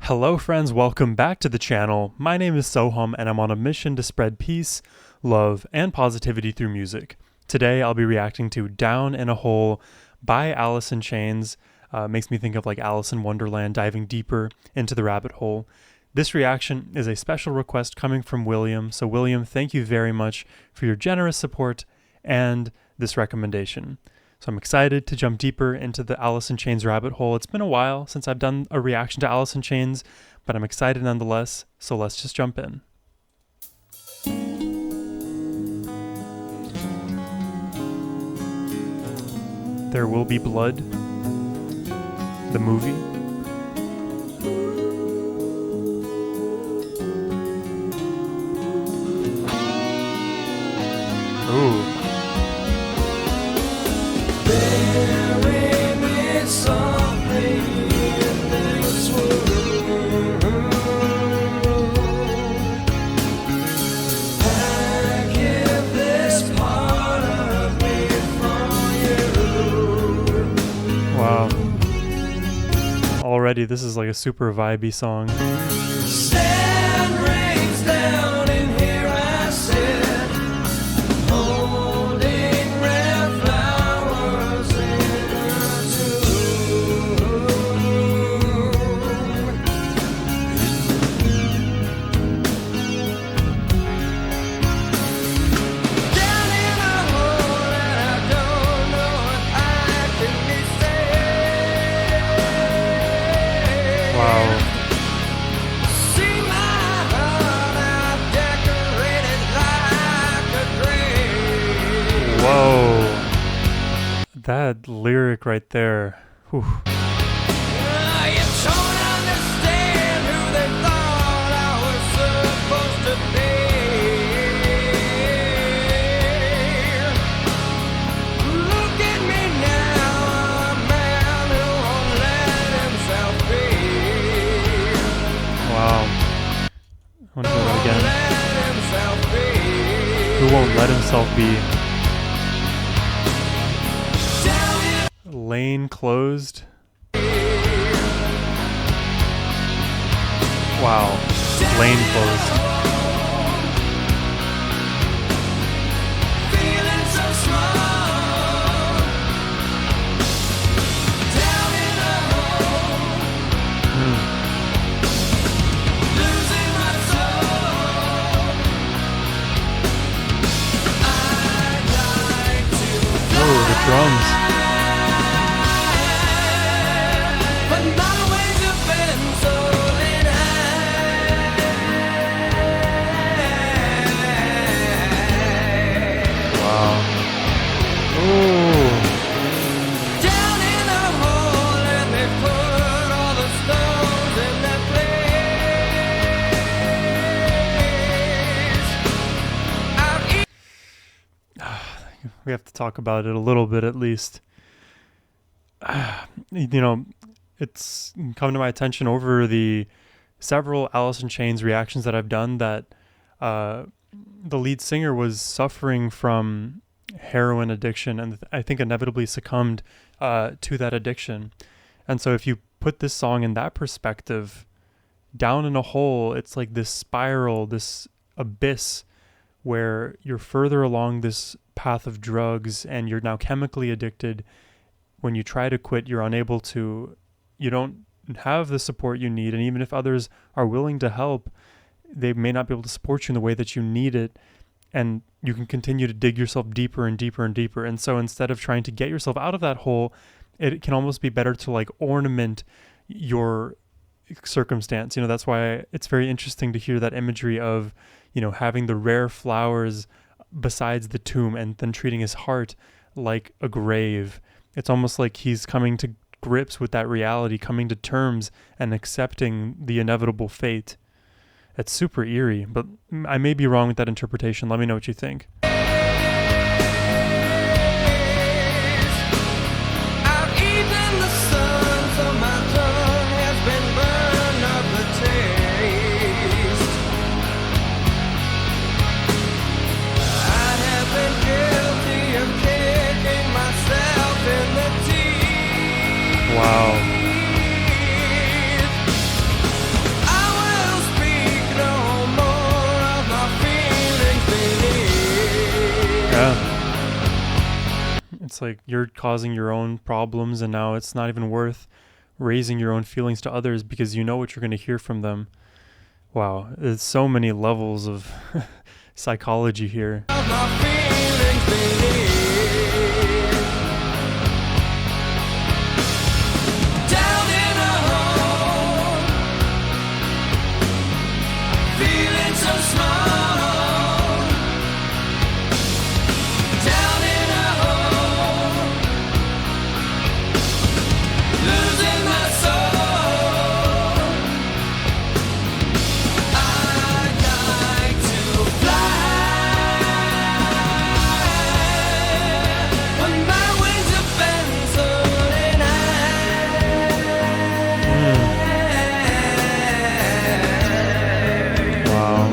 Hello friends, welcome back to the channel. My name is Sohum and I'm on a mission to spread peace, love, and positivity through music. Today I'll be reacting to Down in a Hole by Alice in Chains. Makes me think of like Alice in Wonderland diving deeper into the rabbit hole. This reaction is a special request coming from William. So William, thank you very much for your generous support and this recommendation. So I'm excited to jump deeper into the Alice in Chains rabbit hole. It's been a while since I've done a reaction to Alice in Chains, but I'm excited nonetheless, so let's just jump in. There Will Be Blood, the movie. Ooh. Wow. Already this is like a super vibey song. Sand rains down and here I sit, holding red flowers in a tomb. Down in a hole and I don't know what I can be saying. Wow. See my heart, I've decorated like a grave. Whoa. That lyric right there. Whew. You don't understand who they thought I was supposed to be. Look at me now, a man who won't let himself be. Wow. I want to hear that again. Let himself be. Who won't let himself be? Lane closed. Wow. Lane closed. Feeling so small. Down in a hole. Losing my soul. I'd like to Oh, the drums. but my ways have been so Wow. Ooh. down in a hole and they put all the stones in their place. We have to talk about it a little bit at least. You know, it's come to my attention over the several Alice in Chains reactions that I've done that the lead singer was suffering from heroin addiction and I think inevitably succumbed to that addiction. And so if you put this song in that perspective, Down in a Hole, it's like this spiral, this abyss where you're further along this path of drugs and you're now chemically addicted. When you try to quit, you're unable to, you don't have the support you need. And even if others are willing to help, they may not be able to support you in the way that you need it. And you can continue to dig yourself deeper and deeper and deeper. And so instead of trying to get yourself out of that hole, it can almost be better to like ornament your circumstance. You know, that's why it's very interesting to hear that imagery of, you know, having the rare flowers besides the tomb and then treating his heart like a grave. It's almost like he's coming to grips with that reality, coming to terms and accepting the inevitable fate. It's super eerie, but I may be wrong with that interpretation. Let me know what you think. I've eaten the sun, so my tongue has been burned of the taste. I have been guilty of kicking myself in the teeth. Wow. like you're causing your own problems, and now it's not even worth raising your own feelings to others because you know what you're going to hear from them. Wow, there's so many levels of psychology here. Of my feelings believe. Down in a hole, feeling so small. Down in a hole, losing my soul. I'd like to fly when my wings have been soaring high. Wow.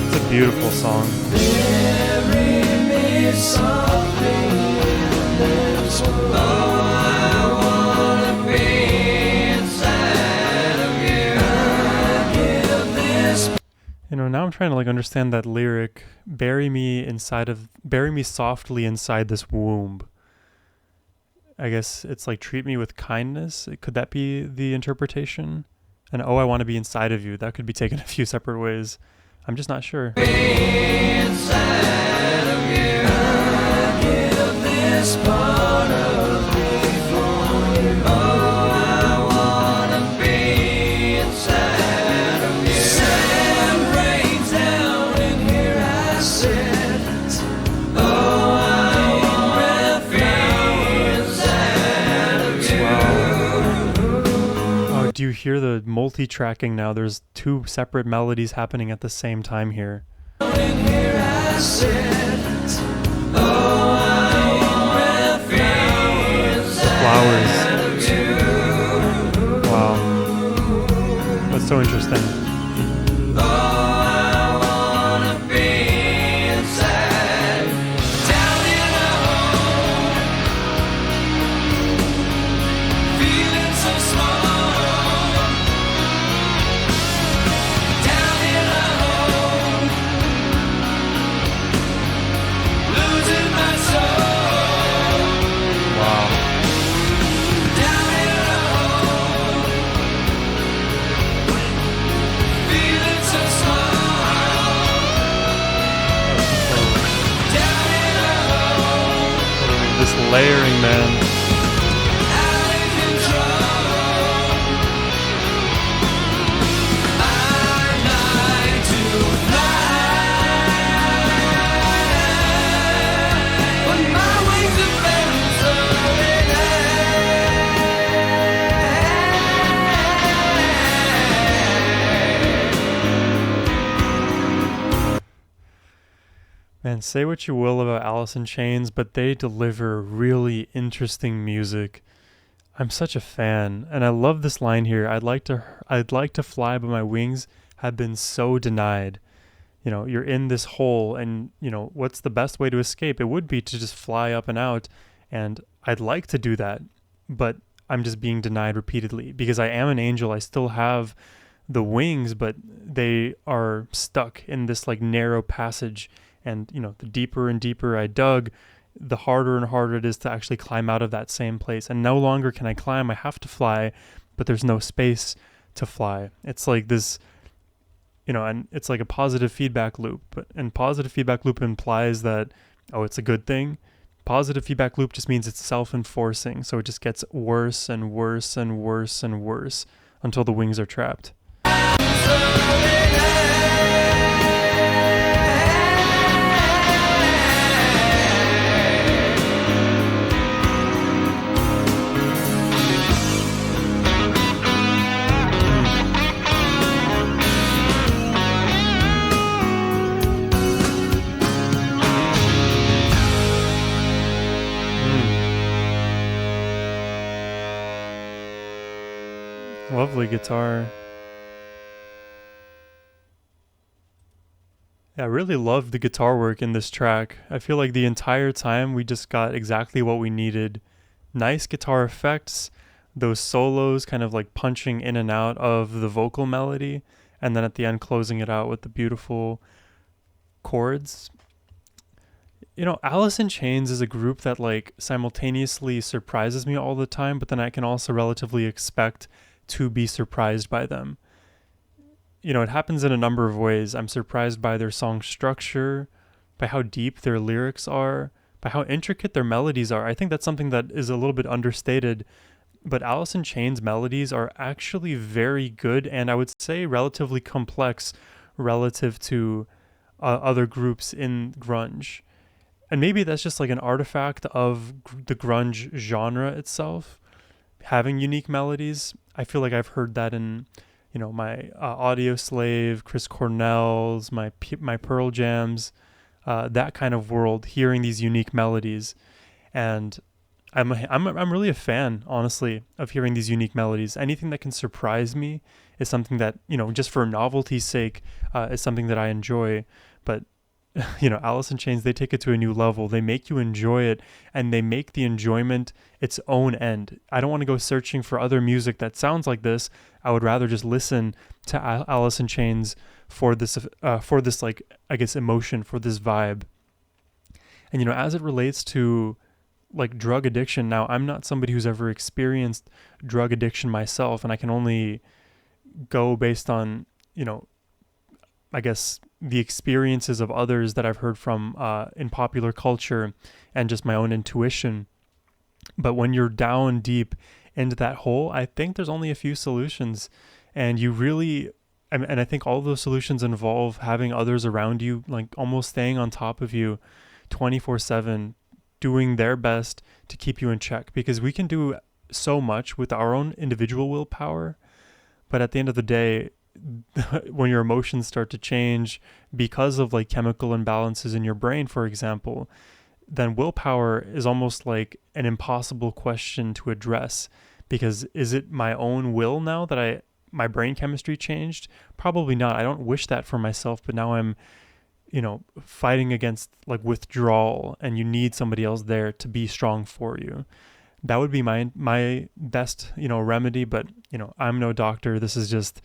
It's a beautiful song. Bury me softly in this world. Oh, I wanna be inside of you. Give this. Now I'm trying to like understand that lyric. Bury me softly inside this womb. I guess it's like treat me with kindness. Could that be the interpretation? And oh, I want to be inside of you. That could be taken a few separate ways. I'm just not sure. Inside of you, give this part of me for you. Oh, I wanna be inside of you. Sand rains down and here I sit. Oh, I wanna be inside of you. Oh, do you hear the multi-tracking now? There's two separate melodies happening at the same time here. And here I sit. Oh, I wanna be Flowers. inside of you. Wow. That's so interesting. Oh, I wanna be inside, down in a hole, feeling so small. Down in a hole, losing my soul. Wow. Down in a hole, feeling so small. Down in a hole, This layering, man. out of control. I'd like to fly when my wings have been soaring high. Man, say what you will about Alice in Chains, but they deliver really interesting music. I'm such a fan, and I love this line here. I'd like to fly, but my wings have been so denied. You're in this hole, and what's the best way to escape? It would be to just fly up and out, and I'd like to do that, but I'm just being denied repeatedly because I am an angel. I still have the wings, but they are stuck in this like narrow passage. And the deeper and deeper I dug, the harder and harder it is to actually climb out of that same place. And no longer can I climb. I have to fly, but there's no space to fly. It's like this, and it's like a positive feedback loop. And positive feedback loop implies that, oh, it's a good thing. Positive feedback loop just means it's self-enforcing. So it just gets worse and worse and worse and worse until the wings are trapped. Lovely guitar. Yeah, I really love the guitar work in this track. I feel like the entire time we just got exactly what we needed. Nice guitar effects, those solos kind of like punching in and out of the vocal melody, and then at the end closing it out with the beautiful chords. Alice in Chains is a group that like simultaneously surprises me all the time, but then I can also relatively expect to be surprised by them. It happens in a number of ways. I'm surprised by their song structure, by how deep their lyrics are, by how intricate their melodies are. I think that's something that is a little bit understated, but Alice in Chains melodies are actually very good, and I would say relatively complex relative to other groups in grunge. And maybe that's just like an artifact of the grunge genre itself, having unique melodies. I feel like I've heard that in, my Audio Slave, Chris Cornell's, my Pearl Jams, that kind of world, hearing these unique melodies. And I'm really a fan, honestly, of hearing these unique melodies. Anything that can surprise me is something that, just for novelty's sake, is something that I enjoy. But Alice in Chains, they take it to a new level. They make you enjoy it, and they make the enjoyment its own end. I don't want to go searching for other music that sounds like this. I would rather just listen to Alice in Chains for this like, I guess, emotion, for this vibe. And as it relates to like drug addiction, now I'm not somebody who's ever experienced drug addiction myself, and I can only go based on, I guess, the experiences of others that I've heard from in popular culture and just my own intuition. But when you're down deep into that hole, I think there's only a few solutions. And you really, and I think all those solutions involve having others around you, like almost staying on top of you 24/7, doing their best to keep you in check. Because we can do so much with our own individual willpower. But at the end of the day, when your emotions start to change because of like chemical imbalances in your brain, for example, then willpower is almost like an impossible question to address, because is it my own will now that my brain chemistry changed? Probably not. I don't wish that for myself, but now I'm, fighting against like withdrawal, and you need somebody else there to be strong for you. That would be my best, remedy, but I'm no doctor. This is just,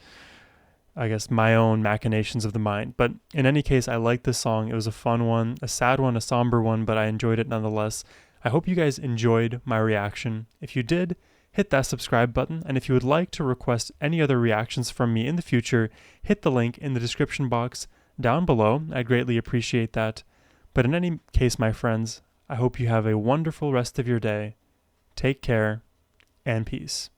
I guess, my own machinations of the mind. But in any case, I like this song. It was a fun one, a sad one, a somber one, but I enjoyed it nonetheless. I hope you guys enjoyed my reaction. If you did, hit that subscribe button. And if you would like to request any other reactions from me in the future, hit the link in the description box down below. I'd greatly appreciate that. But in any case, my friends, I hope you have a wonderful rest of your day. Take care and peace.